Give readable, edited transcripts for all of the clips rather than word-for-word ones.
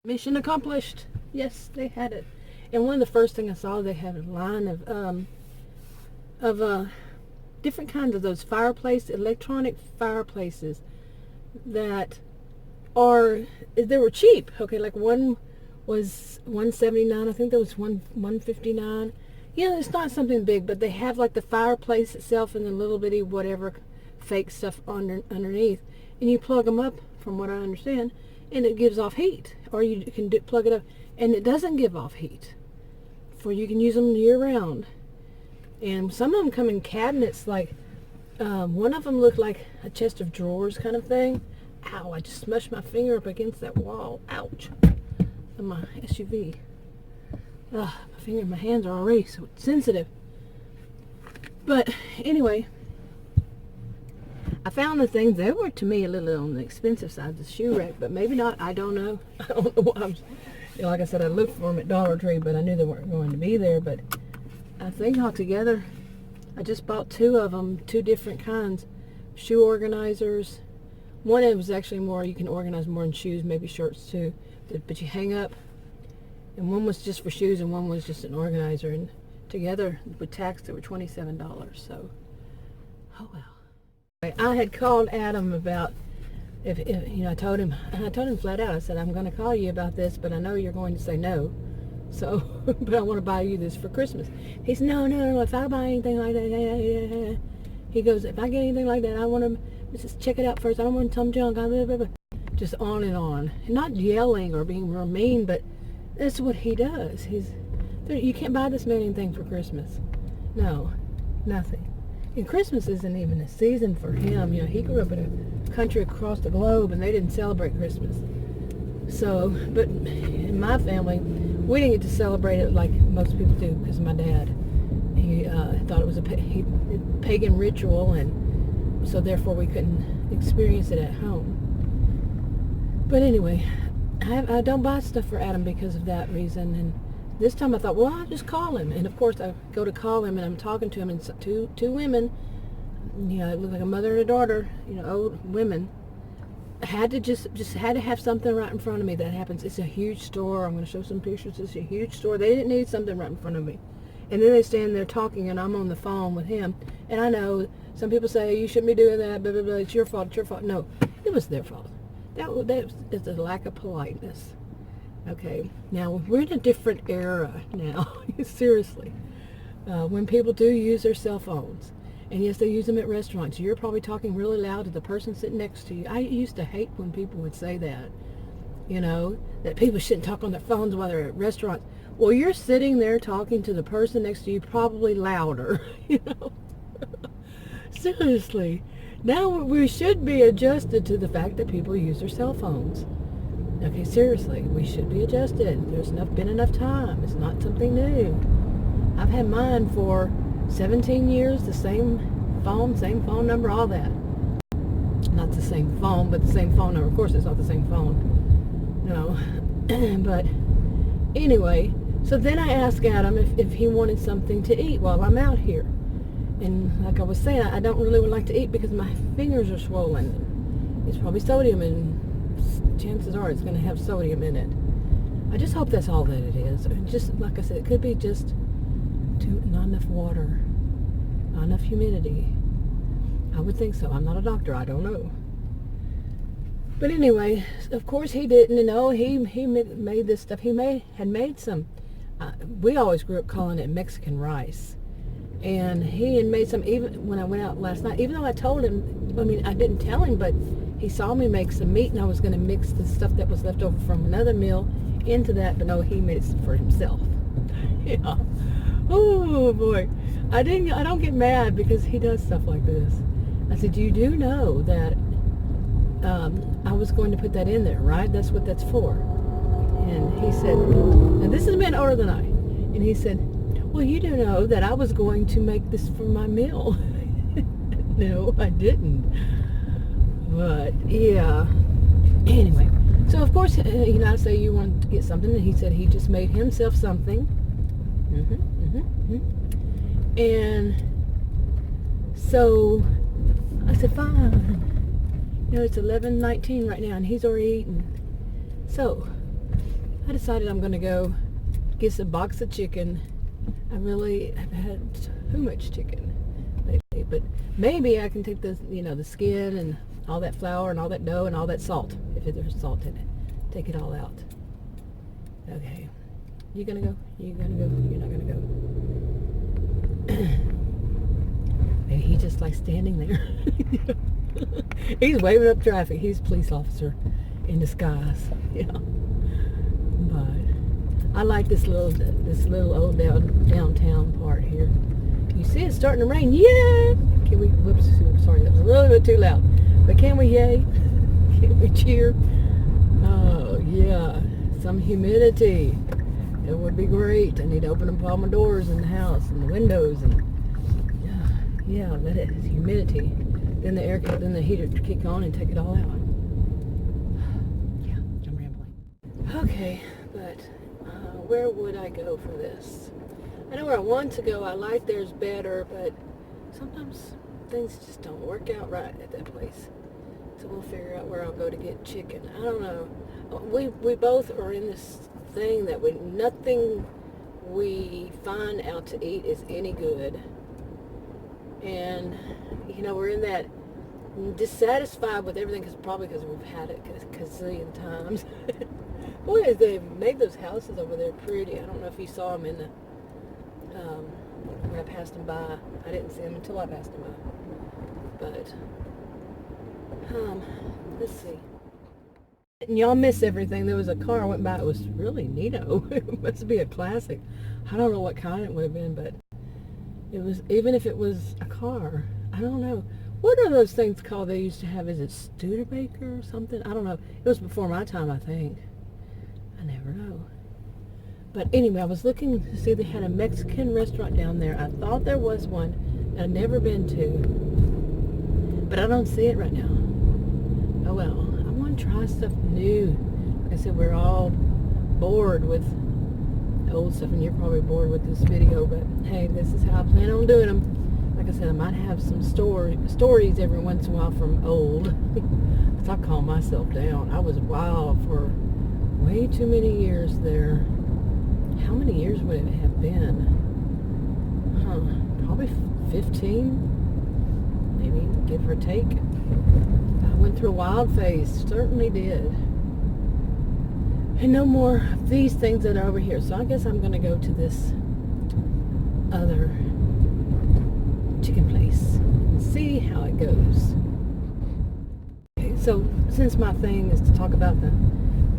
Mission accomplished. Yes, they had it. And one of the first things I saw, they had a line of different kinds of those electronic fireplaces that they were cheap. Okay, like one was $179. I think there was $159. You know, it's not something big, but they have like the fireplace itself and the little bitty whatever fake stuff underneath, and you plug them up, from what I understand, and it gives off heat. Or you can plug it up and it doesn't give off heat. You can use them year round. And some of them come in cabinets, like one of them looked like a chest of drawers kind of thing. Ow, I just smushed my finger up against that wall. Ouch. Of my SUV. My hands are already so sensitive. But anyway, I found the things. They were, to me, a little on the expensive side, the shoe rack, but maybe not. I don't know. I don't know why like I said, I looked for them at Dollar Tree, but I knew they weren't going to be there. But I think altogether, I just bought two of them, two different kinds. Shoe organizers. One, it was actually more, you can organize more than shoes, maybe shirts too. But you hang up. And one was just for shoes, and one was just an organizer. And together, with tax, they were $27. So, oh well. I had called Adam about if you know, I told him flat out, I said, I'm going to call you about this, but I know you're going to say no. So, but I want to buy you this for Christmas. He said, no, if I buy anything like that, he goes, if I get anything like that, I want to just check it out first. I don't want some junk. Blah, blah, blah. Just on and on. Not yelling or being real mean, but that's what he does. You can't buy this man anything for Christmas. No, nothing. And Christmas isn't even a season for him. You know, he grew up in a country across the globe, and they didn't celebrate Christmas. So, but in my family, we didn't get to celebrate it like most people do, because my dad, he thought it was a pagan ritual, and so therefore we couldn't experience it at home. But anyway, I don't buy stuff for Adam because of that reason. And this time I thought, well, I'll just call him. And of course I go to call him, and I'm talking to him, and two women, you know, it looked like a mother and a daughter, you know, old women, had to have something right in front of me. That happens. It's a huge store. I'm going to show some pictures. It's a huge store. They didn't need something right in front of me. And then they stand there talking, and I'm on the phone with him. And I know some people say, you shouldn't be doing that, blah, blah, blah. It's your fault. It's your fault. No, it was their fault. That is a lack of politeness. Okay, now we're in a different era now. Seriously, when people do use their cell phones, and yes, they use them at restaurants. You're probably talking really loud to the person sitting next to you. I used to hate when people would say that, you know, that people shouldn't talk on their phones while they're at restaurants. Well, you're sitting there talking to the person next to you, probably louder, you know. Seriously. Now we should be adjusted to the fact that people use their cell phones. Okay, seriously, we should be adjusted. There's been enough time. It's not something new. I've had mine for 17 years, the same phone number, all that. Not the same phone, but the same phone number. Of course, it's not the same phone. No. But anyway, so then I asked Adam if he wanted something to eat while I'm out here. And like I was saying, I don't really like to eat because my fingers are swollen. It's probably sodium, and chances are it's going to have sodium in it. I just hope that's all that it is. Just like I said, it could be just not enough water, not enough humidity. I would think so. I'm not a doctor. I don't know. But anyway, of course he didn't. You know, he made this stuff. He had made some. We always grew up calling it Mexican rice. And he had made some, even when I went out last night, even though I told him, I mean, I didn't tell him, but he saw me make some meat, and I was going to mix the stuff that was left over from another meal into that, but no, he made it for himself. Yeah. Oh, boy. I don't get mad because he does stuff like this. I said, you do know that I was going to put that in there, right? That's what that's for. And he said, and this has been older than I, and he said, well, you do know that I was going to make this for my meal. No, I didn't. But, yeah. Anyway, so of course, you know, I say you want to get something, and he said he just made himself something. And so I said, fine. You know, it's 11:19 right now, and he's already eaten. So I decided I'm going to go get a box of chicken. I really have had too much chicken lately, but maybe I can take the, the skin and all that flour and all that dough and all that salt, if there's salt in it, take it all out. Okay, you gonna go? You gonna go? You're not gonna go? Maybe he's just like standing there. He's waving up traffic. He's a police officer in disguise. Yeah. But I like this little old downtown part here. You see it's starting to rain. Yeah! Can we, whoops, sorry, that was a little bit too loud. But can we yay? Can we cheer? Oh, yeah. Some humidity. It would be great. I need to open up all my doors in the house and the windows and yeah, let it, it's humidity. Then the heater kick on and take it all out. Yeah, I'm rambling. Okay, but where would I go for this? I know where I want to go. I like theirs better, but sometimes things just don't work out right at that place. So we'll figure out where I'll go to get chicken. I don't know. We both are in this thing that nothing we find out to eat is any good. And, we're in that dissatisfied with everything, probably because we've had it a gazillion times. Boy, they've made those houses over there pretty. I don't know if you saw them in the, when I passed them by. I didn't see them until I passed them by. But, let's see. And y'all miss everything. There was a car went by. It was really neato. It must be a classic. I don't know what kind it would have been, but it was, even if it was a car, I don't know. What are those things called they used to have? Is it Studebaker or something? I don't know. It was before my time, I think. I never know. But anyway, I was looking to see if they had a Mexican restaurant down there. I thought there was one I've never been to. But I don't see it right now. Oh well. I want to try stuff new. Like I said, we're all bored with old stuff, and you're probably bored with this video, but hey, this is how I plan on doing them. Like I said, I might have some stories every once in a while from old, because I calm myself down. I was wild for way too many years there. How many years would it have been? Probably 15, maybe, give or take. I went through a wild phase, certainly did. And no more of these things that are over here. So I guess I'm going to go to this other chicken place and see how it goes. Okay, so since my thing is to talk about the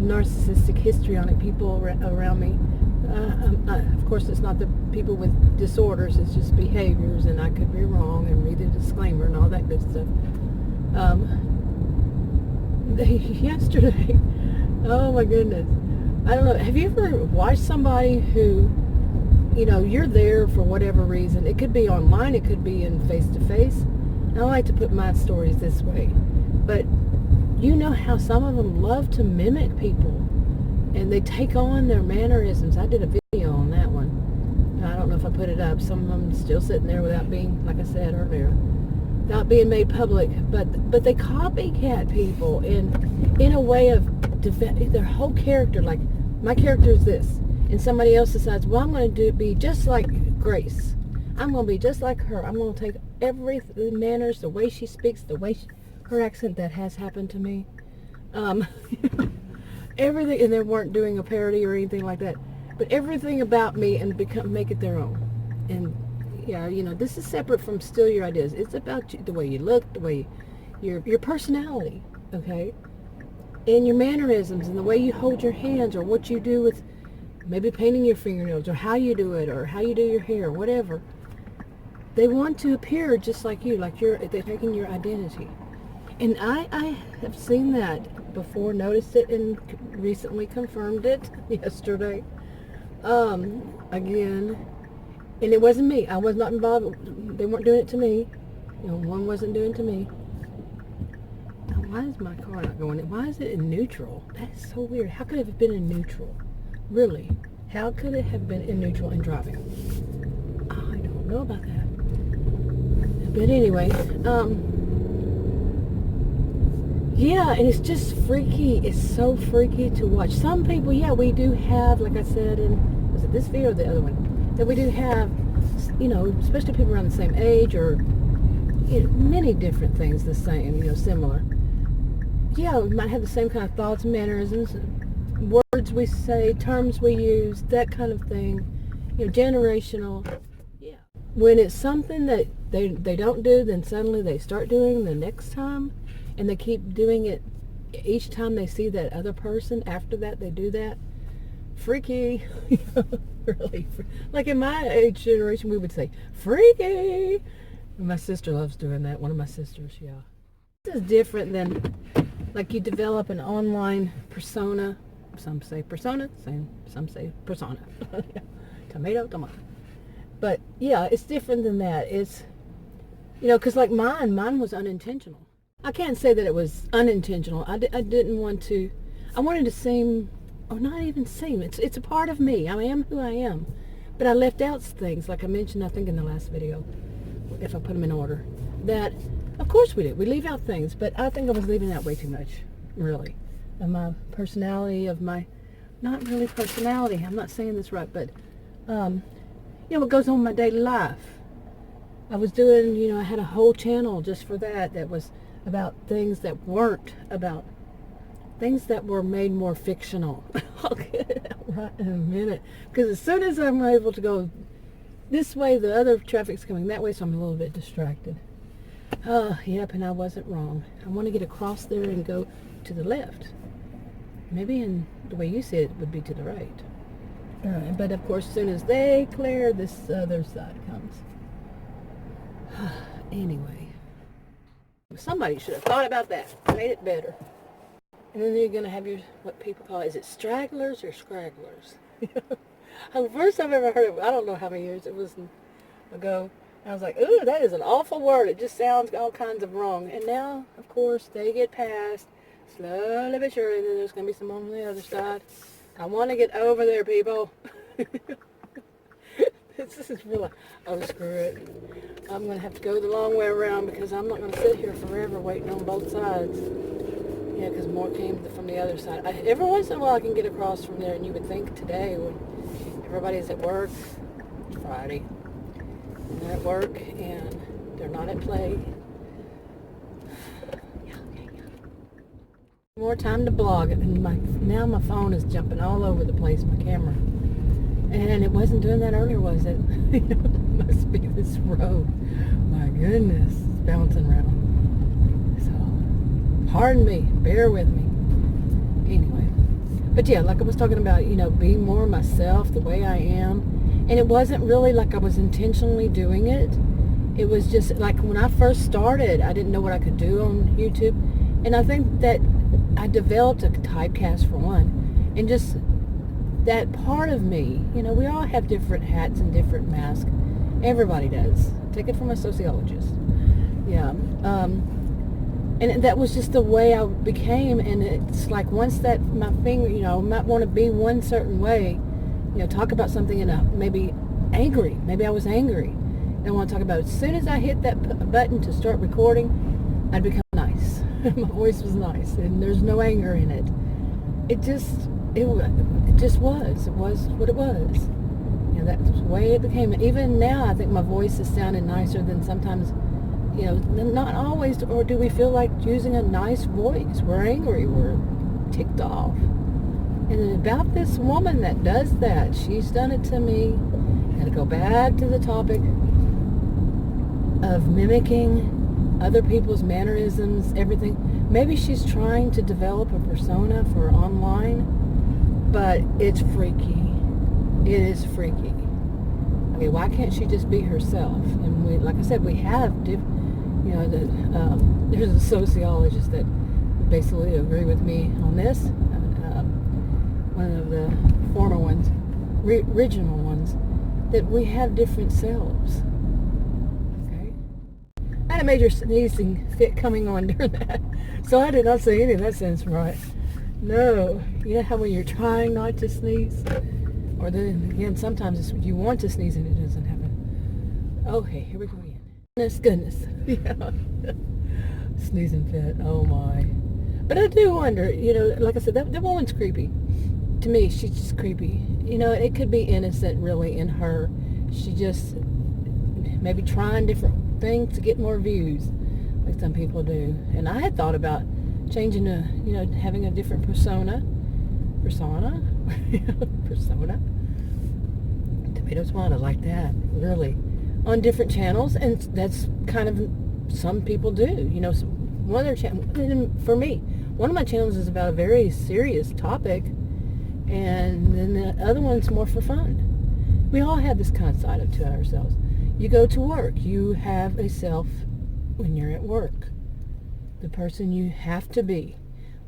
narcissistic histrionic people around me, of course it's not the people with disorders, it's just behaviors, and I could be wrong, and read the disclaimer and all that good stuff. Yesterday, oh my goodness. I don't know. Have you ever watched somebody who, you're there for whatever reason? It could be online. It could be in face-to-face. And I like to put my stories this way. But you know how some of them love to mimic people. And they take on their mannerisms. I did a video on that one. I don't know if I put it up. Some of them still sitting there without being, like I said earlier, without being made public. But they copycat people in a way of their whole character. Like, my character is this, and somebody else decides, well, I'm going to be just like Grace. I'm going to be just like her. I'm going to take the manners, the way she speaks, the way her accent. That has happened to me. Everything, and they weren't doing a parody or anything like that, but everything about me and make it their own. And yeah, this is separate from steal your ideas. It's about you, the way you look, the way your personality, okay? And your mannerisms and the way you hold your hands, or what you do with maybe painting your fingernails, or how you do it, or how you do your hair, whatever. They want to appear just like you, like they're taking your identity. And I have seen that before, noticed it, and recently confirmed it yesterday. Again, and it wasn't me. I was not involved. They weren't doing it to me. One wasn't doing it to me. Why is my car not going in? Why is it in neutral? That's so weird. How could it have been in neutral? Really? How could it have been in neutral and driving? I don't know about that. But anyway, Yeah, and it's just freaky. It's so freaky to watch. Some people, yeah, we do have, like I said in, was it this video or the other one, that we do have, especially people around the same age or many different things the same, similar. Yeah, we might have the same kind of thoughts, mannerisms, words we say, terms we use, that kind of thing. Generational. Yeah. When it's something that they don't do, then suddenly they start doing the next time, and they keep doing it each time they see that other person. After that, they do that. Freaky. Really. Like in my age generation, we would say, freaky. My sister loves doing that. One of my sisters, yeah. This is different than, like, you develop an online persona. Some say persona, some say persona. Tomato, tomato. But, yeah, it's different than that. It's, because like mine was unintentional. I can't say that it was unintentional. I didn't want to, I wanted to seem, or not even seem, it's a part of me. I am who I am. But I left out things, like I mentioned, I think in the last video, if I put them in order, that, of course we do. We leave out things, but I think I was leaving out way too much, really. Of my personality, of my, not really personality, I'm not saying this right, but, what goes on in my daily life. I was doing, I had a whole channel just for that was about things that weren't about, things that were made more fictional. I'll get it out right in a minute. Because as soon as I'm able to go this way, the other traffic's coming that way, so I'm a little bit distracted. Yep, and I wasn't wrong. I want to get across there and go to the left. Maybe in the way you see it would be to the right. But of course, as soon as they clear, this other side comes. Anyway, somebody should have thought about that, made it better. And then you're going to have your, what people call, is it stragglers or scragglers? The first time I ever heard it, I don't know how many years it was ago, I was like, ooh, that is an awful word. It just sounds all kinds of wrong. And now, of course, they get past, slowly but surely, and then there's going to be some on the other side. I want to get over there, people. This is really, oh, screw it. I'm going to have to go the long way around because I'm not going to sit here forever waiting on both sides. Yeah, because more came from the other side. Every once in a while I can get across from there, and you would think today when everybody's at work, it's Friday, and they're at work and they're not at play. More time to blog it, and now my phone is jumping all over the place, my camera. And it wasn't doing that earlier, was it? It must be this road. My goodness, it's bouncing around. So, pardon me, bear with me. Anyway, but yeah, like I was talking about, being more myself, the way I am. And it wasn't really like I was intentionally doing it. It was just like when I first started, I didn't know what I could do on YouTube. And I think that I developed a typecast for one, and just that part of me, we all have different hats and different masks. Everybody does. Take it from a sociologist. Yeah. And that was just the way I became, and it's like once that my finger, I might want to be one certain way, talk about something in a, maybe angry. Maybe I was angry. And I want to talk about it. As soon as I hit that button to start recording, I'd become nice. My voice was nice, and there's no anger in it. It just was. It was what it was. That's the way it became. Even now, I think my voice is sounding nicer than sometimes, not always, or do we feel like using a nice voice? We're angry. We're ticked off. And about this woman that does that, she's done it to me. Got to go back to the topic of mimicking other people's mannerisms, everything. Maybe she's trying to develop a persona for online, but it's freaky. It is freaky. Okay, why can't she just be herself? And we, like I said, we have, there's a sociologist that basically agree with me on this. One of the former ones, original ones, that we have different selves. I had a major sneezing fit coming on during that, so I did not say any of that sentence right. No. You know how when you're trying not to sneeze? Or then again, sometimes you want to sneeze and it doesn't happen. Okay, here we go again. Goodness. Yeah. Sneezing fit. Oh my. But I do wonder, like I said, that woman's creepy. To me, she's just creepy. It could be innocent, really, in her. She just maybe trying different things to get more views, like some people do. And I had thought about changing having a different persona. Tomato, tomato, like that, really, on different channels. And that's kind of, some people do. One of their channels, for me, one of my channels is about a very serious topic, and then the other one's more for fun. We all have this kind of side to ourselves. You go to work, you have a self when you're at work, the person you have to be.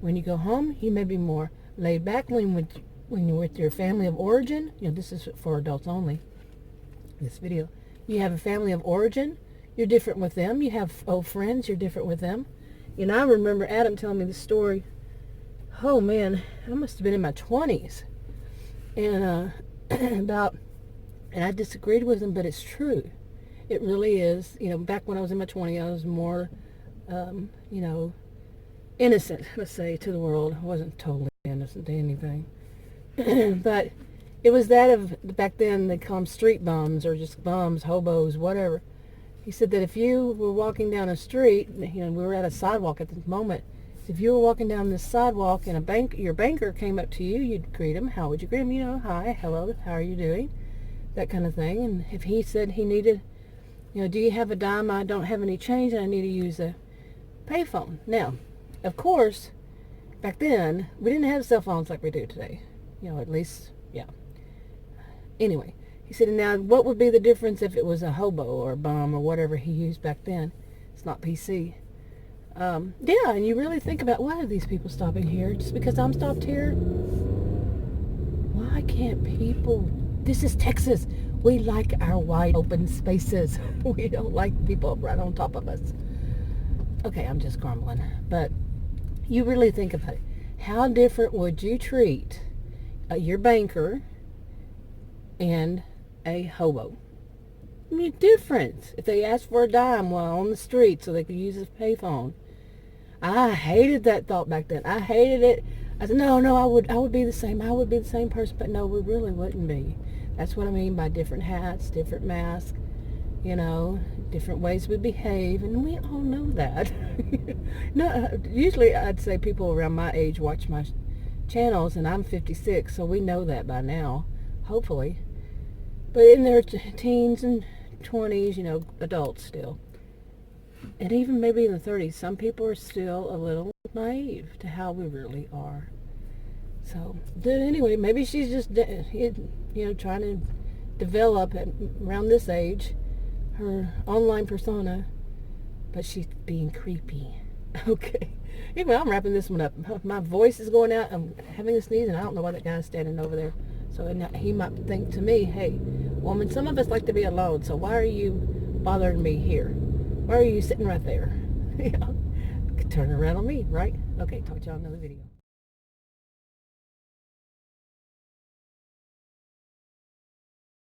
When you go home, you may be more laid back. When you're with your family of origin, this is for adults only, this video. You have a family of origin, you're different with them. You have old friends, you're different with them. I remember Adam telling me the story, oh man, I must have been in my 20s, and and I disagreed with him, but it's true. It really is. Back when I was in my 20s, I was more, innocent, let's say, to the world. I wasn't totally innocent to anything. But it was that of, back then, they call them street bums, or just bums, hobos, whatever. He said that if you were walking down a street, we were at a sidewalk at the moment. If you were walking down this sidewalk and your banker came up to you, you'd greet him. How would you greet him? Hi, hello, how are you doing? That kind of thing. And if he said he needed, do you have a dime? I don't have any change and I need to use a payphone. Now, of course, back then, we didn't have cell phones like we do today. At least, yeah. Anyway, he said, now, what would be the difference if it was a hobo or a bum or whatever he used back then? It's not PC. Yeah, and you really think about, why are these people stopping here? Just because I'm stopped here? Why can't people... This is Texas. We like our wide open spaces. We don't like people right on top of us. Okay, I'm just grumbling. But you really think about it. How different would you treat your banker and a hobo? I mean, different. If they asked for a dime while on the street so they could use a payphone. I hated that thought back then. I hated it. I said, no, I would be the same. I would be the same person, but no, we really wouldn't be. That's what I mean by different hats, different masks, different ways we behave, and we all know that. No, usually I'd say people around my age watch my channels, and I'm 56, so we know that by now, hopefully. But in their teens and 20s, adults still. And even maybe in the 30s, some people are still a little naive to how we really are. So, anyway, maybe she's just, trying to develop around this age her online persona, but she's being creepy. Okay. Anyway, I'm wrapping this one up. My voice is going out. I'm having a sneeze, and I don't know why that guy's standing over there. So he might think to me, hey, woman, some of us like to be alone, so why are you bothering me here? Why are you sitting right there? Turn around on me, right? Okay, talk to y'all in another video.